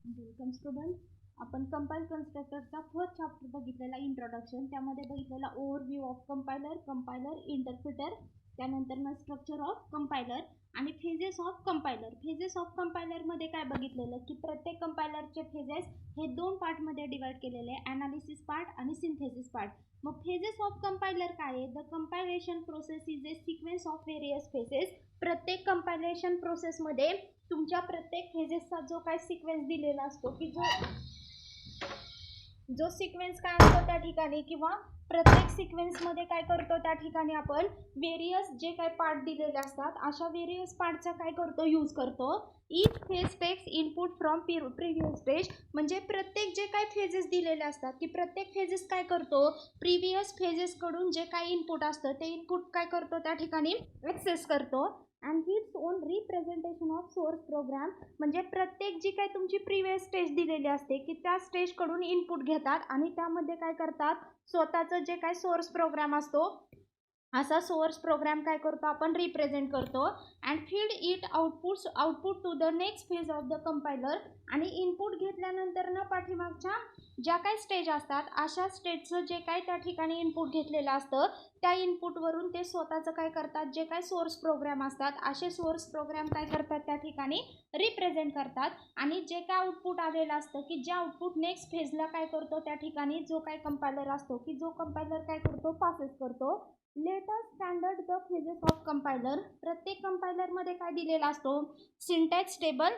Welcome student. आपण compile कन्स्ट्रक्टरचा first chapter बघितलेला इंट्रोडक्शन. त्यामध्ये बघितलेला ओव्हरव्ह्यू ऑफ कंपायलर, इंटरप्रिटर, त्यानंतर स्ट्रक्चर ऑफ कंपायलर आणि phases of compiler. Phases of कंपायलरमध्ये काय बघितलेलं की प्रत्येक कंपायलरचे फेजेस हे दोन पार्टमध्ये डिवाइड केलेले आहे, ॲनालिसिस पार्ट आणि सिंथेसिस पार्ट. मग फेजेस ऑफ कंपायलर काय आहे? The compilation process is a sequence of various phases. प्रत्येक कंपायलेशन प्रोसेसमध्ये तुमच्या प्रत्येक फेजेसचा जो काय सिक्वेन्स दिलेला असतो की जो सिक्वेन्स काय असतो त्या ठिकाणी किंवा प्रत्येक सिक्वेन्समध्ये काय करतो त्या ठिकाणी आपण व्हेरियस जे काय पार्ट दिलेले असतात अशा व्हेरियस पार्टचा काय करतो यूज करतो. Each phase takes input from previous phase. म्हणजे प्रत्येक जे काय फेजेस दिलेले असतात की प्रत्येक फेजेस काय करतो प्रिव्हियस फेजेसकडून जे काय इनपुट असतं ते इनपुट काय करतो त्या ठिकाणी ॲक्सेस करतो. And its own representation of source program. म्हणजे प्रत्येक जी काय तुमची प्रिव्हियस स्टेज दिलेली असते की त्या स्टेजकडून इनपुट घेतात आणि त्यामध्ये काय करतात स्वतःचं जे काय सोर्स प्रोग्राम असतो असा सोर्स प्रोग्राम काय करतो आपण रिप्रेझेंट करतो. And feed it output to the next phase of the compiler. आणि इनपुट घेतल्यानंतर ना पाठीमागच्या ज्या काही स्टेज असतात अशा स्टेजचं जे काय त्या ठिकाणी इनपुट घेतलेलं असतं त्या इनपुटवरून ते स्वतःचं काय करतात जे काय सोर्स प्रोग्राम असतात असे सोर्स प्रोग्राम काय करतात त्या ठिकाणी रिप्रेझेंट करतात. आणि जे काय आउटपुट आलेलं असतं की जे आउटपुट नेक्स्ट फेजला काय करतो त्या ठिकाणी जो काय कंपायलर असतो की जो कंपायलर काय करतो प्रोसेस करतो. Latest standard the phases of compiler. प्रत्येक कंपायलरमध्ये काय दिलेला असतो सिंटॅक्स टेबल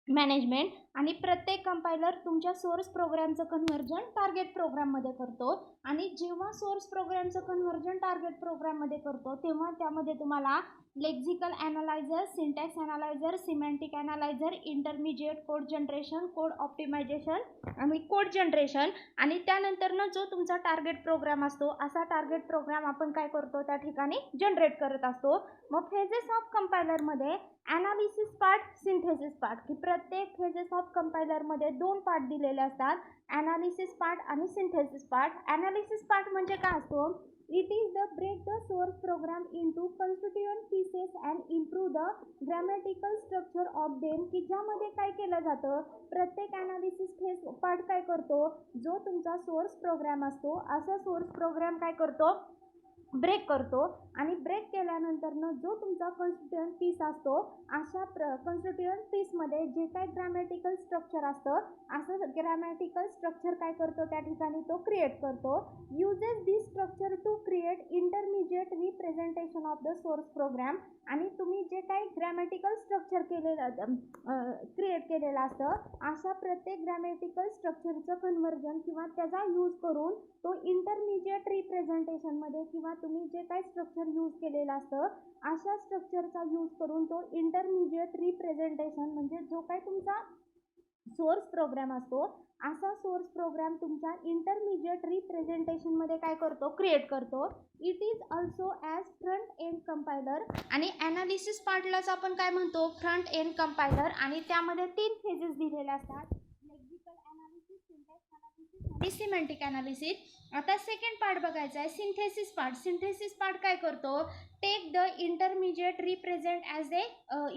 मॅनेजमेंट. आणि प्रत्येक कंपायलर तुमच्या सोर्स प्रोग्रामचं कन्व्हर्जन टार्गेट प्रोग्राममध्ये करतो. आणि जेव्हा सोर्स प्रोग्रामचं कन्व्हर्जन टार्गेट प्रोग्राममध्ये करतो तेव्हा त्यामध्ये तुम्हाला lexical analyser, syntax analyser, semantic analyser, intermediate code generation, code optimisation आणि कोड जनरेशन आणि त्यानंतरनं जो तुमचा टार्गेट प्रोग्राम असतो असा टार्गेट प्रोग्राम आपण काय करतो त्या ठिकाणी जनरेट करत असतो. मग फेजेस ऑफ कंपायलरमध्ये ॲनालिसिस पार्ट, सिंथेसिस पार्ट की प्रत्येक फेजेस ऑफ कंपायलरमध्ये दोन पार्ट दिलेले असतात, ॲनालिसिस पार्ट आणि सिंथेसिस पार्ट. ॲनालिसिस पार्ट म्हणजे काय असतो? It is the break the source program into constituent pieces and improve the grammatical structure of them. की ज्यामध्ये काय केलं जातं प्रत्येक ॲनालिसिस फेज पार्ट काय करतो जो तुमचा सोर्स प्रोग्राम असतो असा सोर्स प्रोग्राम काय करतो ब्रेक करतो. आणि ब्रेक केल्यानंतरनं जो तुमचा कन्स्टिट्युएंट पीस असतो अशा कन्स्टिट्युएंट पीसमध्ये जे काय ग्रॅमॅटिकल स्ट्रक्चर असतं असं ग्रॅमॅटिकल स्ट्रक्चर काय करतो त्या ठिकाणी तो क्रिएट करतो. Uses this structure to create intermediate representation of the source program. आणि तुम्ही जे काही ग्रॅमॅटिकल स्ट्रक्चर क्रिएट केलेलं असतं अशा प्रत्येक ग्रॅमॅटिकल स्ट्रक्चरचं कन्व्हर्जन किंवा त्याचा यूज करून तो इंटरमिजिएट रिप्रेझेंटेशनमध्ये किंवा तुम्ही जे काही स्ट्रक्चर यूज केलेलं असतं अशा स्ट्रक्चरचा यूज करून तो इंटरमिजिएट रिप्रेझेंटेशन म्हणजे जो काही तुमचा सोर्स प्रोग्राम असतो असा सोर्स प्रोग्राम तुमच्या इंटरमिजिएट रिप्रेझेंटेशनमध्ये काय करतो क्रिएट करतो. It is also as front end compiler. आणि ॲनालिसिस पार्टलाच आपण काय म्हणतो फ्रंट एंड कंपायलर. आणि त्यामध्ये तीन फेजेस दिलेले असतात, लेक्झिकल ॲनालिसिस, सिंटॅक्स ॲनालिसिस आणि सिमॅन्टिक ॲनालिसिस. आता सेकंड पार्ट बघायचा आहे सिंथेसिस पार्ट. सिंथेसिस पार्ट काय करतो take the intermediate represent as a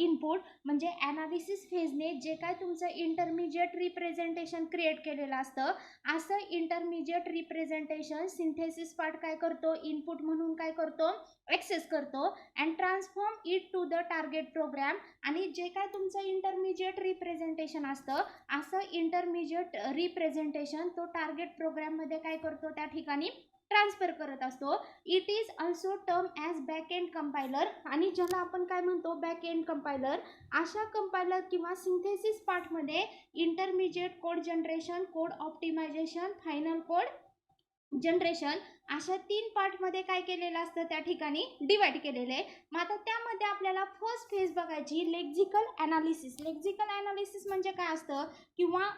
input. म्हणजे ॲनालिसिस फेजने जे काय तुमचं इंटरमिजिएट रिप्रेझेंटेशन क्रिएट केलेलं असतं असं इंटरमिजिएट रिप्रेझेंटेशन सिंथेसिस पार्ट काय करतो इनपुट म्हणून काय करतो ॲक्सेस करतो. And transform it to the target program. आणि जे काय तुमचं इंटरमिजिएट रिप्रेझेंटेशन असतं असं इंटरमिजिएट रिप्रेझेंटेशन तो टार्गेट प्रोग्राममध्ये काय करतो त्या ठिकाणी ट्रान्सफर करत असतो. It is also term as back end compiler. आणि ज्याला आपण काय म्हणतो बॅक एंड कंपायलर. अशा कंपायलर किंवा सिंथेसिस पार्टमध्ये intermediate code generation, code optimization, final code generation अशा तीन पार्टमध्ये काय केलेलं असतं त्या ठिकाणी डिवाइड केलेलं आहे. मग आता त्यामध्ये आपल्याला फर्स्ट फेज बघायची लेक्झिकल ॲनालिसिस. लेक्झिकल ॲनालिसिस म्हणजे काय असतं किंवा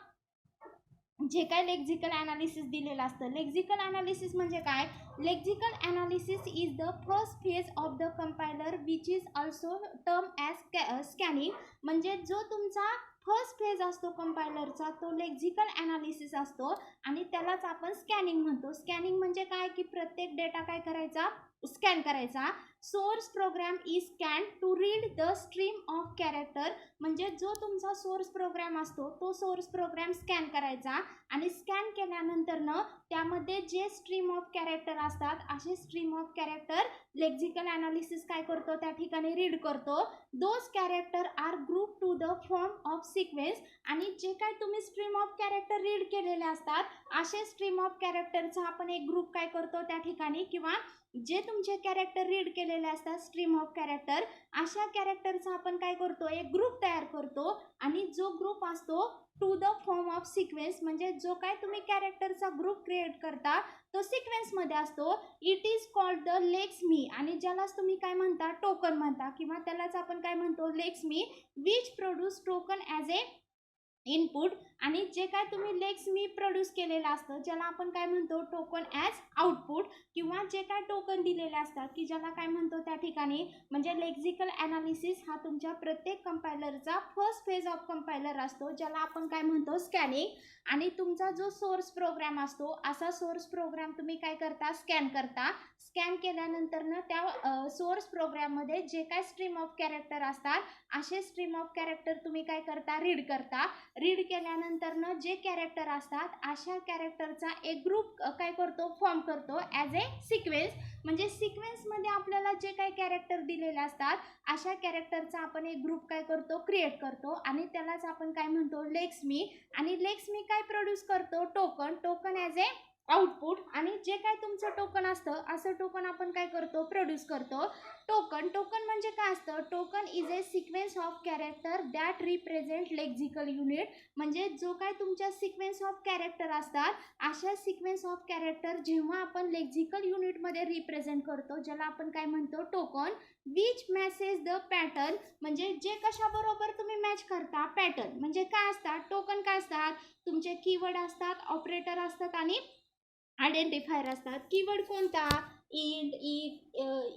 जे काय लेक्झिकल ॲनालिसिस दिलेलं असतं. लेक्झिकल ॲनालिसिस म्हणजे काय? Lexical analysis is the first phase of the compiler which is also term as scanning. म्हणजे जो तुमचा फर्स्ट फेज असतो कंपायलरचा तो लेक्झिकल ॲनालिसिस असतो आणि त्यालाच आपण स्कॅनिंग म्हणतो. स्कॅनिंग म्हणजे काय की प्रत्येक डेटा काय करायचा स्कॅन करायचा. Source program is scan to read the stream of character, म्हणजे जो तुमचा सोर्स प्रोग्राम असतो तो सोर्स प्रोग्राम स्कॅन करायचा आणि स्कॅन केल्यानंतरनं त्यामध्ये जे स्ट्रीम ऑफ कॅरेक्टर असतात असे stream of character lexical analysis काय करतो त्या ठिकाणी रीड करतो. Those character are group to the form of sequence, आणि जे काय तुम्ही स्ट्रीम ऑफ कॅरेक्टर रीड केलेले असतात असे स्ट्रीम ऑफ कॅरेक्टरचा आपण एक ग्रुप काय करतो त्या ठिकाणी, किंवा जे तुमचे कॅरेक्टर रीड केलेले असतात स्ट्रीम ऑफ कॅरेक्टर अशा कॅरेक्टरचा आपण काय करतो एक ग्रुप तयार करतो. आणि जो ग्रुप असतो to the form of sequence, म्हणजे जो काय तुम्ही कॅरेक्टरचा ग्रुप क्रिएट करता तो सिक्वेन्समध्ये असतो. इट इज कॉल्ड द लेक्समी, आणि ज्यालाच तुम्ही काय म्हणता टोकन म्हणता, किंवा त्यालाच आपण काय म्हणतो lexeme, which produce token as a input. आणि जे काय तुम्ही लेक्समी प्रोड्यूस केलेलं असतं ज्याला आपण काय म्हणतो टोकन ॲज आउटपुट, किंवा जे काय टोकन दिलेले असतात की ज्याला काय म्हणतो त्या ठिकाणी, म्हणजे लेक्झिकल ॲनालिसिस हा तुमच्या प्रत्येक कंपायलरचा फर्स्ट फेज ऑफ कंपायलर असतो ज्याला आपण काय म्हणतो स्कॅनिंग. आणि तुमचा जो सोर्स प्रोग्राम असतो असा सोर्स प्रोग्राम तुम्ही काय करता स्कॅन करता. स्कॅन केल्यानंतरनं त्या सोर्स प्रोग्राममध्ये जे काय स्ट्रीम ऑफ कॅरेक्टर असतात असे स्ट्रीम ऑफ कॅरेक्टर तुम्ही काय करता रीड करता. रीड केल्यानंतरनं जे कॅरेक्टर असतात अशा कॅरेक्टरचा एक ग्रुप काय करतो फॉर्म करतो ॲज ए सिक्वेन्स, म्हणजे सिक्वेन्समध्ये आपल्याला जे काही कॅरेक्टर दिलेले असतात अशा कॅरेक्टरचा आपण एक ग्रुप काय करतो क्रिएट करतो आणि त्यालाच आपण काय म्हणतो लेक्समी. आणि लेक्समी काय प्रोड्यूस करतो टोकन ॲज ए आउटपुट. आणि जे काय तुमचं टोकन असतं असं टोकन आपण काय करतो प्रोड्यूस करतो. टोकन म्हणजे काय असतं, token is a sequence of character that represent lexical unit, म्हणजे जो काय तुमच्या सिक्वेन्स ऑफ कॅरेक्टर असतात अशा सिक्वेन्स ऑफ कॅरेक्टर जेव्हा आपण लेक्झिकल युनिटमध्ये रिप्रेझेंट करतो ज्याला आपण काय म्हणतो token. Which matches the pattern, म्हणजे जे कशाबरोबर तुम्ही मॅच करता पॅटर्न, म्हणजे काय असतात टोकन काय असतात तुमचे कीवर्ड असतात, ऑपरेटर असतात आणि आयडेंटिफायर असतात. कीवर्ड कोणता इंट,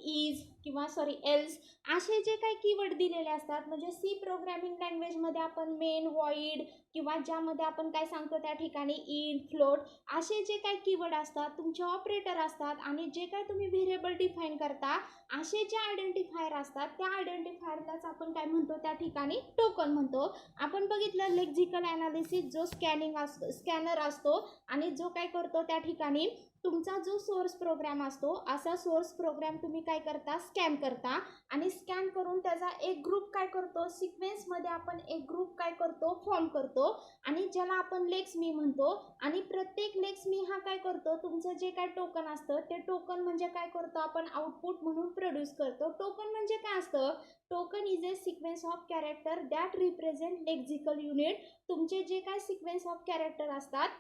इज किंवा एल्स असे जे काही कीवर्ड दिलेले असतात, म्हणजे सी प्रोग्रॅमिंग लँग्वेजमध्ये आपण मेन, वॉइड किंवा ज्यामध्ये आपण काय सांगतो त्या ठिकाणी इंट, फ्लोट असे जे काही कीवर्ड असतात तुमचे ऑपरेटर असतात. आणि जे काही तुम्ही व्हेरिएबल डिफाईन करता असे जे आयडेंटिफायर असतात त्या आयडेंटिफायरलाच आपण काय म्हणतो त्या ठिकाणी टोकन म्हणतो. आपण बघितलं लेक्झिकल ॲनालिसिस जो स्कॅनर असतो आणि जो काय करतो त्या ठिकाणी तुमचा जो सोर्स प्रोग्राम असतो असा सोर्स प्रोग्राम तुम्ही काय करता स्कॅन करता. आणि स्कॅन करून त्याचा एक ग्रुप काय करतो सिक्वेन्समध्ये आपण एक ग्रुप काय करतो फॉर्म करतो आणि ज्याला आपण लेक्समी म्हणतो. आणि प्रत्येक लेक्समी हा काय करतो तुमचं जे काय टोकन असतं ते टोकन म्हणजे काय करतो आपण आउटपुट म्हणून प्रोड्यूस करतो. टोकन म्हणजे काय असतं, token is a sequence of character that represent lexical unit. तुमचे जे काय सिक्वेन्स ऑफ कॅरेक्टर असतात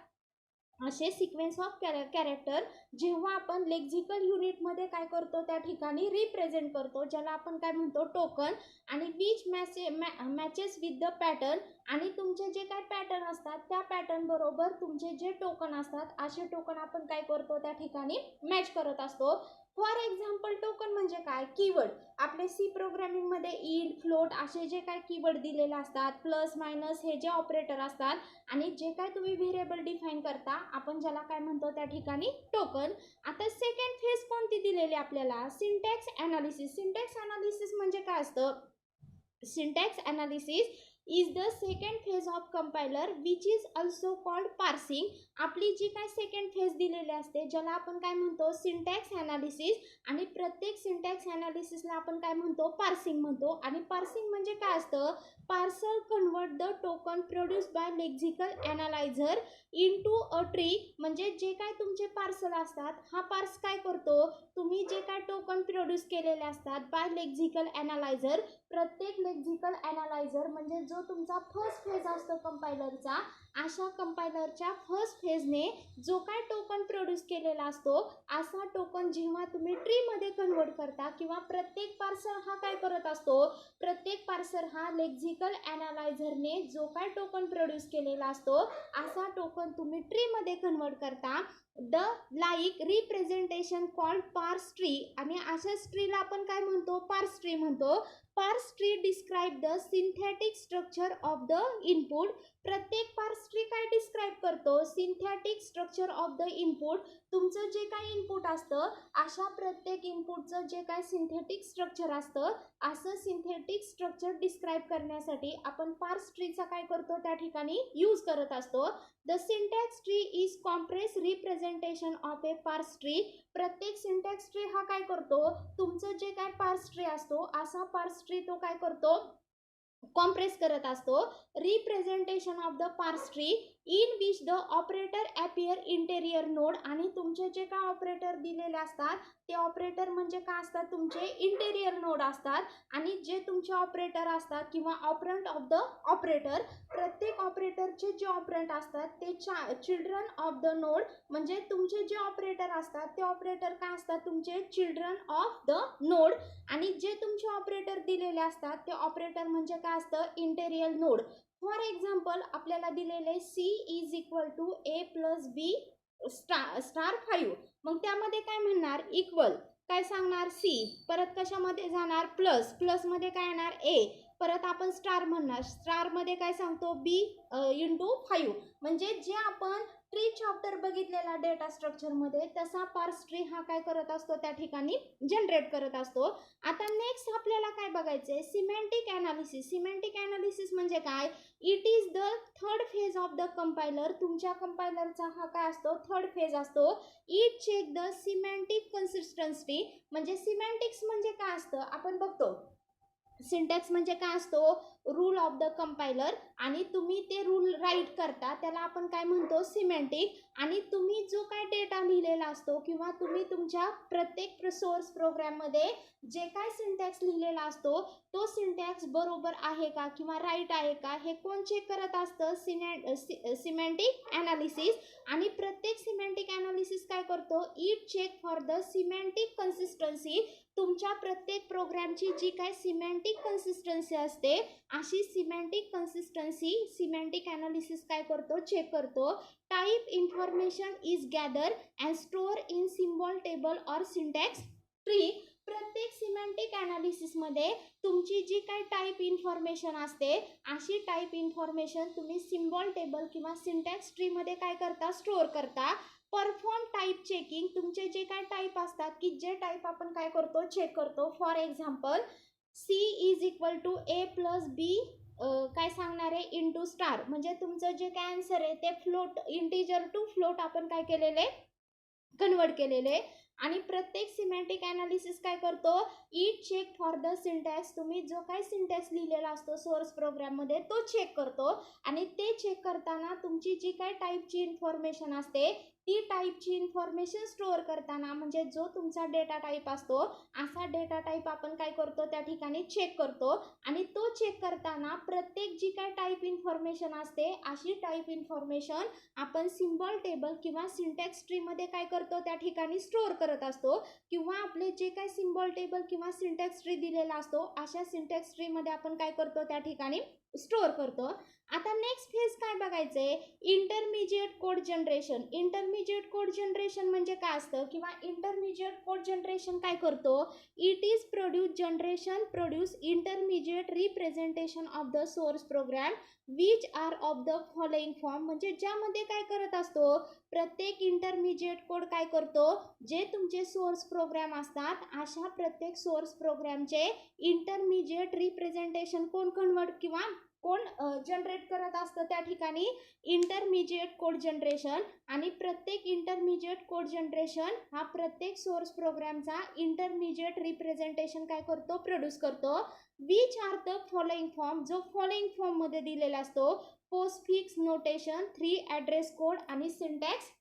असे सिक्वेन्स ऑफ कॅरेक्टर जेव्हा आपण लेक्झिकल युनिटमध्ये काय करतो त्या ठिकाणी रिप्रेझेंट करतो ज्याला आपण काय म्हणतो टोकन. आणि which matches with the pattern, आणि तुमचे जे काय पॅटर्न असतात त्या पॅटर्न बरोबर तुमचे जे टोकन असतात असे टोकन आपण काय करतो त्या ठिकाणी मॅच करत असतो. फॉर एक्झाम्पल टोकन म्हणजे काय कीवर्ड, आपले सी प्रोग्रामिंगमध्ये इंट, फ्लोट असे जे काय कीवर्ड दिलेले असतात, प्लस मायनस हे जे ऑपरेटर असतात आणि जे काय तुम्ही व्हेरिएबल डिफाईन करता आपण ज्याला काय म्हणतो त्या ठिकाणी टोकन. आता सेकंड फेज कोणती दिलेली आपल्याला सिंटॅक्स ॲनालिसिस. सिंटॅक्स ॲनालिसिस म्हणजे काय असतं, syntax analysis is the second phase of compiler which is also called parsing. आपली जी काय सेकंड फेज दिलेली असते ज्याला आपण काय म्हणतो सिंटॅक्स ॲनालिसिस, आणि प्रत्येक सिंटॅक्स ॲनालिसिसला आपण काय म्हणतो पार्सिंग म्हणतो. आणि पार्सिंग म्हणजे काय असतं, parser convert the token produce by lexical analyser into a tree, म्हणजे जे काय तुमचे पार्सल असतात हा पार्स काय करतो तुम्ही जे काय टोकन प्रोड्यूस केलेले असतात बाय लेक्झिकल ॲनालायझर. प्रत्येक लेक्झिकल ॲनालायझर म्हणजे जो तुमचा फर्स्ट फेज असतो कंपायलरचा अशा कंपायलरच्या फर्स्ट फेजने जो काय टोकन प्रोड्यूस केलेला असतो असा टोकन जेव्हा तुम्ही ट्रीमध्ये कन्वर्ट करता किंवा प्रत्येक पार्सर हा काय करत असतो, प्रत्येक पार्सर हा लेक्झिकल ॲनालायझरने जो काय टोकन प्रोड्यूस केलेला असतो असा टोकन तुम्ही ट्रीमध्ये कन्वर्ट करता. द लाईक रिप्रेझेंटेशन कॉल्ड पार्स ट्री, आणि अशाच ट्रीला आपण काय म्हणतो पार्स ट्री म्हणतो. पार्स tree describe the synthetic structure of the input. प्रत्येक पार्स ट्री काय डिस्क्राइब करतो? Synthetic structure of the input. तुमचं जे काही इनपुट असतं अशा प्रत्येक इनपुटचं जे काय सिंथेटिक स्ट्रक्चर असतं असं सिंथेटिक स्ट्रक्चर डिस्क्राइब करण्यासाठी आपण पार्स ट्रीचा काय करतो त्या ठिकाणी यूज करत असतो. The syntax tree is compress representation of a parse tree. प्रत्येक सिंटॅक्स ट्री हा काय करतो? तुमचं जे काय पार्स ट्री असतो असा पार्स ट्री तो काय करतो? कॉम्प्रेस करत असतो. रिप्रेझेंटेशन ऑफ द पार्स tree in which the operator appear interior node. आणि तुमचे जे काय ऑपरेटर दिलेले असतात ते ऑपरेटर म्हणजे काय असतात? तुमचे इंटेरियर नोड असतात. आणि जे तुमचे ऑपरेटर असतात किंवा ऑपरंट ऑफ द ऑपरेटर, प्रत्येक ऑपरेटरचे जे ऑपरंट असतात ते चिल्ड्रन ऑफ द नोड. म्हणजे तुमचे जे ऑपरेटर असतात ते ऑपरेटर काय असतात? तुमचे चिल्ड्रन ऑफ द नोड. आणि जे तुमचे ऑपरेटर दिलेले असतात ते ऑपरेटर म्हणजे काय असतं? Interior node. फॉर एक्झाम्पल आपल्याला दिलेले C is equal to A plus B star 5. मग त्यामध्ये काय म्हणणार? इक्वल काय सांगणार? सी. परत कशामध्ये जाणार? प्लस. प्लस मध्ये काय येणार? ए. परत आपण स्टार म्हणणार. स्टार मध्ये काय सांगतो? बी इंटू 5. म्हणजे जे आपण ट्री चॅप्टर बघितलेला डेटा स्ट्रक्चर मध्ये तसा पार्स ट्री हा काय करत असतो? त्या ठिकाणी जनरेट करत असतो. आता नेक्स्ट आपल्याला काय बघायचंय? Semantic analysis. सिमेंटिक ॲनालिसिस म्हणजे काय? It is the third phase of the compiler. तुमच्या कंपायलरचा हा काय असतो? थर्ड फेज असतो. It check the semantic consistency. म्हणजे सिमेंटिक्स म्हणजे काय असतं? आपण बघतो सिंटॅक्स म्हणजे काय असतो? Rule of the compiler. आणि तुम्ही ते रूल राईट करता त्याला आपण काय म्हणतो? सिमेंटिक. आणि तुम्ही जो काय डेटा लिहिलेला असतो किंवा तुम्ही तुमच्या प्रत्येक सोर्स प्रोग्राममध्ये जे काय सिंटॅक्स लिहिलेला असतो तो सिंटॅक्स बरोबर आहे का किंवा राईट आहे का हे कोण चेक करत असतं? Semantic analysis. आणि प्रत्येक सिमेंटिक ॲनालिसिस काय करतो? It check for the semantic consistency. तुमच्या प्रत्येक प्रोग्रामची जी काय सिमेंटिक कन्सिस्टन्सी असते अशी सिमेंटिक कन्सिस्टन्सी सिमेंटिक ॲनालिसिस काय करतो? चेक करतो. Type information is gather and store in symbol table or syntax tree. प्रत्येक सिमेंटिक ॲनालिसिसमध्ये तुमची जी काय टाईप इन्फॉर्मेशन असते अशी टाईप इन्फॉर्मेशन तुम्ही सिम्बॉल टेबल किंवा सिंटॅक्स ट्रीमध्ये काय करता? स्टोअर करता. Perform type checking. तुमचे जे काय टाईप असतात की जे टाईप आपण काय करतो? चेक करतो. For example C is equal to A plus B काय सांगणार आहे? Into star. म्हणजे तुमचं जे काय आन्सर आहे ते फ्लोट इंटिजर टू फ्लोट आपण काय केलेले? कन्वर्ट केलेले. आणि प्रत्येक सिमेंटिक ॲनालिसिस काय करतो? It check for the syntax. तुम्ही जो काय सिंटॅक्स लिहिलेला असतो सोर्स प्रोग्राममध्ये तो चेक करतो. आणि ते चेक करताना तुमची जी काय टाईपची इन्फॉर्मेशन असते ती टाईपची इन्फॉर्मेशन स्टोअर करताना म्हणजे जो तुमचा डेटा टाईप असतो असा डेटा टाईप आपण काय करतो? त्या ठिकाणी चेक करतो. आणि तो चेक करताना प्रत्येक जी काय टाईप इन्फॉर्मेशन असते अशी टाईप इन्फॉर्मेशन आपण सिम्बॉल टेबल किंवा सिंटॅक्स ट्रीमध्ये काय करतो? त्या ठिकाणी स्टोअर करत असतो. किंवा आपले जे काय सिम्बॉल टेबल किंवा सिंटॅक्स ट्री दिलेला असतो अशा सिंटॅक्स ट्रीमध्ये आपण काय करतो? त्या ठिकाणी स्टोअर करतो. आता नेक्स्ट फेज काय बघायचंय? Intermediate code generation. Intermediate code generation म्हणजे काय असतं किंवा इंटरमिजिएट कोड जनरेशन काय करतो? It is produce intermediate representation of the source programme which are of the following form. म्हणजे ज्यामध्ये काय करत असतो? प्रत्येक इंटरमिजिएट कोड काय करतो? जे तुमचे सोर्स प्रोग्राम असतात अशा प्रत्येक सोर्स प्रोग्रामचे इंटरमिजिएट रिप्रेझेंटेशन कोण कन्वर्ट किंवा कोण जनरेट करत असतं? त्या ठिकाणी इंटरमिजिएट कोड जनरेशन. आणि प्रत्येक इंटरमिजिएट कोड जनरेशन हा प्रत्येक सोर्स प्रोग्रामचा इंटरमिजिएट रिप्रेझेंटेशन काय करतो? प्रोड्यूस करतो. Which are the following form. जो फॉलोइंग फॉर्म मध्ये दिलेला असतो पोस्टफिक्स नोटेशन, 3 ॲड्रेस कोड आणि syntax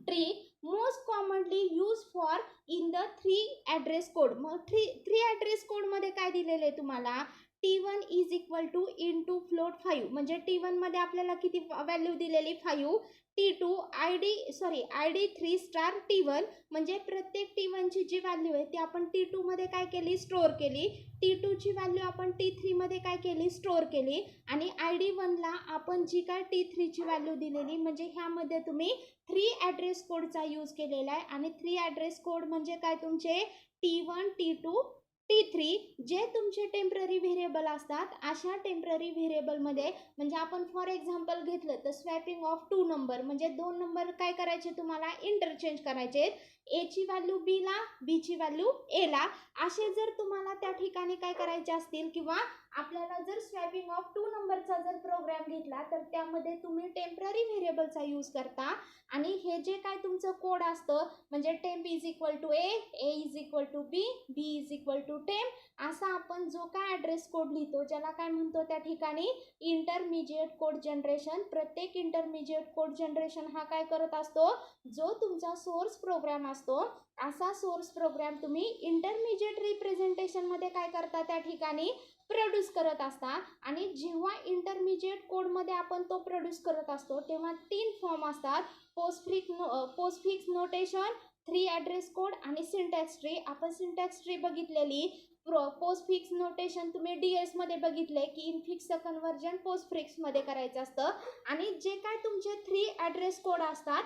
tree. Most commonly use for in the 3 address code. मग 3 ॲड्रेस कोड मध्ये काय दिलेले आहे तुम्हाला? T1 is equal two into float 5. म्हणजे T1 मध्ये आपल्याला किती व्हॅल्यू दिलेली? 5. T2 ID 3 star T1. म्हणजे प्रत्येक T1 ची जी व्हॅल्यू आहे ती आपण T2 मध्ये काय केली? स्टोअर केली. T2 ची व्हॅल्यू आपण T3 मध्ये काय केली? स्टोअर केली. आणि ID1 ला आपण जी काय T3 ची व्हॅल्यू दिलेली म्हणजे ह्यामध्ये तुम्ही 3 ॲड्रेस कोडचा यूज केलेला आहे. आणि 3 ॲड्रेस कोड म्हणजे काय तुमचे? T1, T2 T3 जे तुमचे टेम्पररी व्हेरिएबल असतात, अशा टेम्पररी व्हेरिएबलमध्ये म्हणजे आपण फॉर एक्झाम्पल घेतलं तर स्वॅपिंग ऑफ 2 नंबर म्हणजे 2 नंबर काय करायचे तुम्हाला इंटरचेंज करायचे, ए ची व्हॅल्यू बी ला, बी ची व्हॅल्यू ए ला, असे जर तुम्हाला त्या ठिकाणी काय करायचे असतील किंवा आपल्याला जर स्वॅपिंग ऑफ 2 नंबरचा जर प्रोग्राम घेतला तर त्यामध्ये तुम्ही टेम्पररी व्हेरिएबलचा यूज करता आणि हे जे काय तुमचं कोड असतं म्हणजे temp is equal to A, A is equal to B, B is equal to temp, असा आपण जो काय ॲड्रेस कोड लिहितो ज्याला काय म्हणतो त्या ठिकाणी इंटरमिजिएट कोड जनरेशन. प्रत्येक इंटरमिजिएट कोड जनरेशन हा काय करत असतो, जो तुमचा सोर्स प्रोग्राम असतो असा सोर्स प्रोग्राम तुम्ही इंटरमिजिएट रिप्रेझेंटेशन मध्ये काय करता त्या ठिकाणी प्रोड्यूस करत असता. आणि जेव्हा इंटरमिजिएट कोड मध्ये आपण तो प्रोड्यूस करत असतो तेव्हा 3 फॉर्म असतात, पोस्टफिक्स नोटेशन, 3 ॲड्रेस कोड आणि सिंटॅक्स ट्री. आपण सिंटॅक्स ट्री बघितलेली, पोस्टफिक्स नोटेशन तुम्ही DS मध्ये बघितले की इनफिक्सचं कन्व्हर्जन पोस्टफिक्स मध्ये करायचं असतं. आणि जे काय तुमचे 3 ॲड्रेस कोड असतात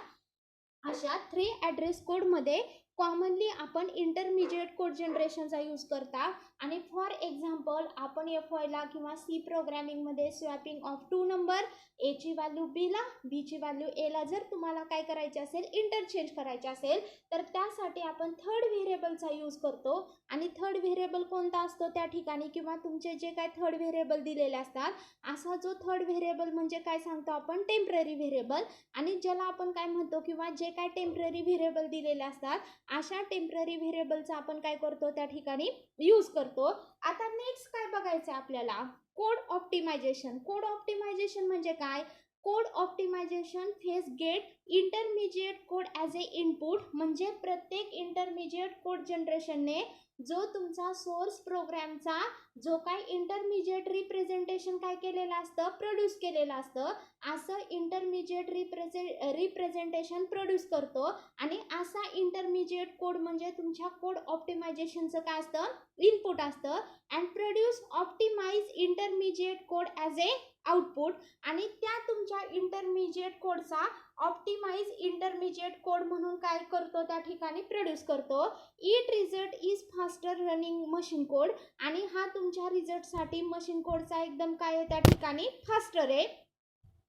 अशा 3 ॲड्रेस कोडमध्ये कॉमनली आपण इंटरमिजिएट कोड जनरेशनचा यूज करता. आणि फॉर एक्झाम्पल आपण FYला किंवा C प्रोग्रॅमिंगमध्ये स्वॅपिंग ऑफ 2 नंबर, ए ची व्हॅल्यू बी ला, बी ची व्हॅल्यू ए ला जर तुम्हाला काय करायचे असेल इंटरचेंज करायचे असेल तर त्यासाठी आपण थर्ड व्हेरिएबलचा यूज करतो. आणि थर्ड व्हेरिएबल कोणता असतो त्या ठिकाणी किंवा तुमचे जे काय थर्ड व्हेरिएबल दिलेले असतात असा जो थर्ड व्हेरिएबल म्हणजे काय सांगतो आपण टेम्पररी व्हेरिएबल. आणि ज्याला आपण काय म्हणतो किंवा जे काय टेम्पररी व्हेरिएबल दिलेले असतात अशा टेम्पररी व्हेरिएबलचा आपण काय करतो त्या ठिकाणी यूज करतो. आता नेक्स्ट काय बघायचं आपल्याला, कोड ऑप्टिमायझेशन. कोड ऑप्टिमायझेशन म्हणजे काय, code optimisation phase get intermediate code as a input. म्हणजे प्रत्येक इंटरमिजिएट कोड जनरेशनने जो तुमचा सोर्स प्रोग्रामचा जो काय इंटरमिजिएट रिप्रेझेंटेशन काय केलेलं असतं, प्रोड्यूस केलेलं असतं, असं इंटरमिजिएट रिप्रेझेंटेशन प्रोड्यूस करतो. आणि असा इंटरमिजिएट कोड म्हणजे तुमच्या कोड ऑप्टिमायझेशनचं काय असतं, इनपुट असतं. And produce optimize intermediate code as a output. आणि त्या तुमच्या इंटरमिजिएट कोडचा ऑप्टिमाइज इंटरमिजिएट कोड म्हणून काय करतो त्या ठिकाणी प्रोड्यूस करतो. It result is faster running machine code. आणि हा तुमच्या रिझल्टसाठी मशीन कोडचा एकदम काय आहे त्या ठिकाणी फास्टर आहे.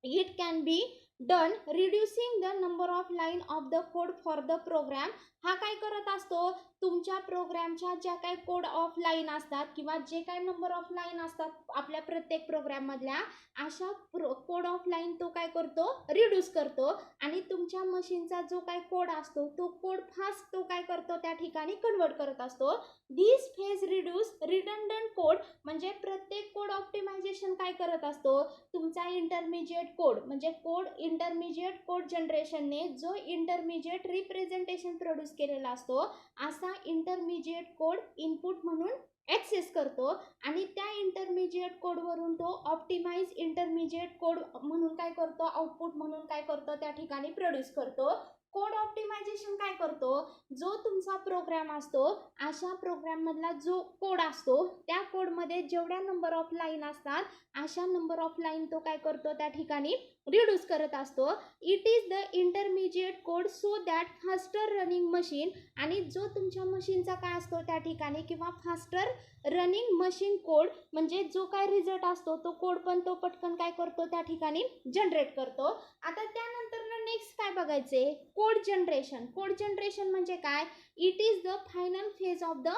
It can be done reducing the number of line of the code for the program. हा काय करत असतो, तुमच्या प्रोग्रामच्या ज्या काही कोड ऑफ लाईन असतात किंवा जे काही नंबर ऑफ लाईन असतात आपल्या प्रत्येक प्रोग्राममधल्या अशा कोड ऑफ लाईन तो काय करतो, रिड्यूस करतो. आणि तुमच्या मशीनचा जो काय कोड असतो तो कोड फास्ट तो काय करतो त्या ठिकाणी कन्वर्ट करत असतो. दिस फेज रिड्यूस रिडंडंट कोड. म्हणजे प्रत्येक कोड ऑप्टिमायझेशन काय करत असतो, तुमचा इंटरमिजिएट कोड म्हणजे कोड इंटरमिजिएट कोड जनरेशनने जो इंटरमिजिएट रिप्रेझेंटेशन प्रोड्यूस केलेला असतो असा इंटरमिजिएट कोड इनपुट म्हणून ॲक्सेस करतो. आणि त्या इंटरमिजिएट कोडवरून तो ऑप्टिमाइज इंटरमिजिएट कोड म्हणून काय करतो, आउटपुट म्हणून काय करतो त्या ठिकाणी प्रोड्यूस करतो. कोड ऑप्टिमायझेशन काय करतो, जो तुमचा प्रोग्राम असतो अशा प्रोग्राममधला जो कोड असतो त्या कोडमध्ये जेवढ्या नंबर ऑफ लाईन असतात अशा नंबर ऑफ लाईन तो काय करतो त्या ठिकाणी रिड्यूस करत असतो. It is the intermediate code so that faster running machine. आणि जो तुमच्या मशीनचा काय असतो त्या ठिकाणी किंवा फास्टर रनिंग मशीन कोड म्हणजे जो काय रिझल्ट असतो तो कोड पण तो पटकन काय करतो त्या ठिकाणी जनरेट करतो. आता त्यानंतर नेक्स्ट काय बघायचे, कोड जनरेशन. कोड जनरेशन म्हणजे काय, it is the final phase of the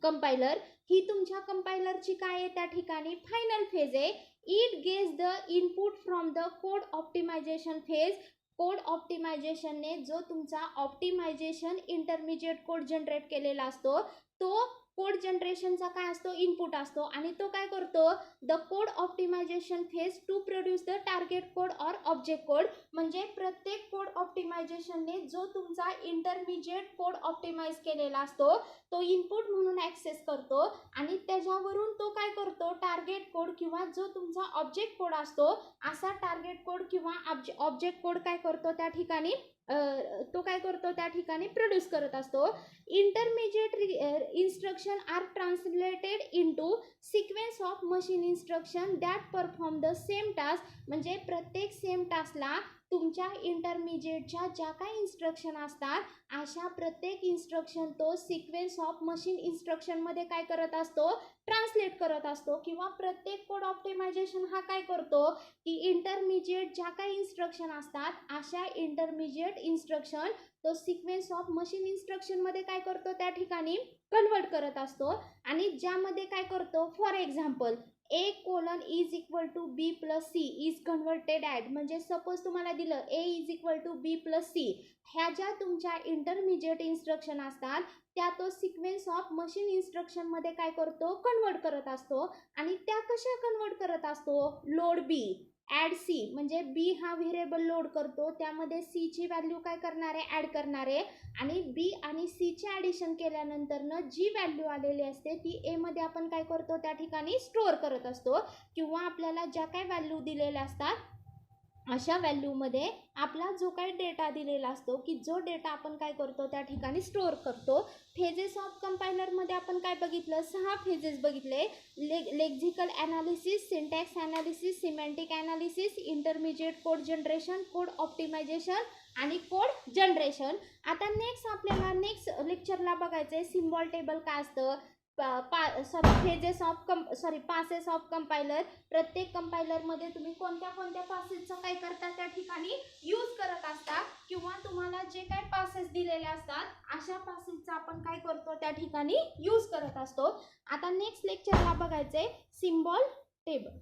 compiler. ही तुमच्या कंपायलरची काय आहे त्या ठिकाणी फायनल फेज आहे. It gets the input from the code optimisation phase. Code ऑप्टिमायझेशनने जो तुमचा ऑप्टिमायझेशन इंटरमिजिएट कोड जनरेट केलेला असतो तो कोड जनरेशनचा काय असतो, इनपुट असतो. आणि तो काय करतो, the code optimisation phase to produce the target code or object code. म्हणजे प्रत्येक कोड ऑप्टिमायझेशनने जो तुमचा इंटरमिजिएट कोड ऑप्टिमाइज केलेला असतो तो इनपुट म्हणून ॲक्सेस करतो. आणि त्याच्यावरून तो काय करतो, टार्गेट कोड किंवा जो तुमचा ऑब्जेक्ट कोड असतो असा टार्गेट कोड किंवा ऑब्जेक्ट कोड काय करतो त्या ठिकाणी तो काय करतो त्या ठिकाणी प्रोड्यूस करत असतो. Intermediate instruction are translated into sequence of machine instruction that perform the same task. म्हणजे प्रत्येक सेम टास्कला तुमच्या इंटरमिजिएटच्या ज्या काही इन्स्ट्रक्शन असतात अशा प्रत्येक इन्स्ट्रक्शन तो सिक्वेन्स ऑफ मशीन इन्स्ट्रक्शनमध्ये काय करत असतो, ट्रान्सलेट करत असतो. किंवा प्रत्येक कोड ऑप्टिमायझेशन हा काय करतो की इंटरमिजिएट ज्या काही इन्स्ट्रक्शन असतात अशा इंटरमिजिएट इन्स्ट्रक्शन तो सिक्वेन्स ऑफ मशीन इन्स्ट्रक्शनमध्ये काय करतो, त्या ठिकाणी कन्वर्ट करत असतो. आणि ज्यामध्ये काय करतो, for example A:(B + C is converted at, म्हणजे सपोज तुम्हाला दिलं A=B + C, ह्या ज्या तुमच्या इंटरमिजिएट इन्स्ट्रक्शन असतात त्या तो सिक्वेन्स ऑफ मशीन इन्स्ट्रक्शनमध्ये काय करतो, कन्वर्ट करत असतो. आणि त्या कशा कन्वर्ट करत असतो, लोड B ॲड C, म्हणजे B हा व्हेरिएबल लोड करतो, त्यामध्ये C ची व्हॅल्यू काय करणार आहे, ॲड करणार आहे. आणि B आणि C चे ॲडिशन केल्यानंतरनं जी व्हॅल्यू आलेली असते ती A मध्ये आपण काय करतो, त्या ठिकाणी स्टोअर करत असतो. किंवा आपल्याला ज्या काही व्हॅल्यू दिलेल्या असतात अशा व्हॅल्यूमध्ये आपला जो काही डेटा दिलेला असतो की जो डेटा आपण काय करतो, त्या ठिकाणी स्टोअर करतो. फेजेस ऑफ कंपायलरमध्ये आपण काय बघितलं, 6 फेजेस बघितले. Lexical analysis, syntax analysis, semantic analysis, intermediate code generation, code optimisation आणि कोड जनरेशन. आता आपल्याला नेक्स्ट लेक्चरला बघायचं आहे सिम्बॉल टेबल काय असतं, पासेस ऑफ कंपायलर. प्रत्येक कंपायलरमध्ये तुम्ही कोणत्या कोणत्या पासेसचा काय करता, त्या ठिकाणी यूज करत असता. किंवा तुम्हाला जे काय पासेस दिलेले असतात अशा पासेसचा आपण काय करतो, त्या ठिकाणी यूज करत असतो. आता नेक्स्ट लेक्चरला बघायचंय सिम्बॉल टेबल.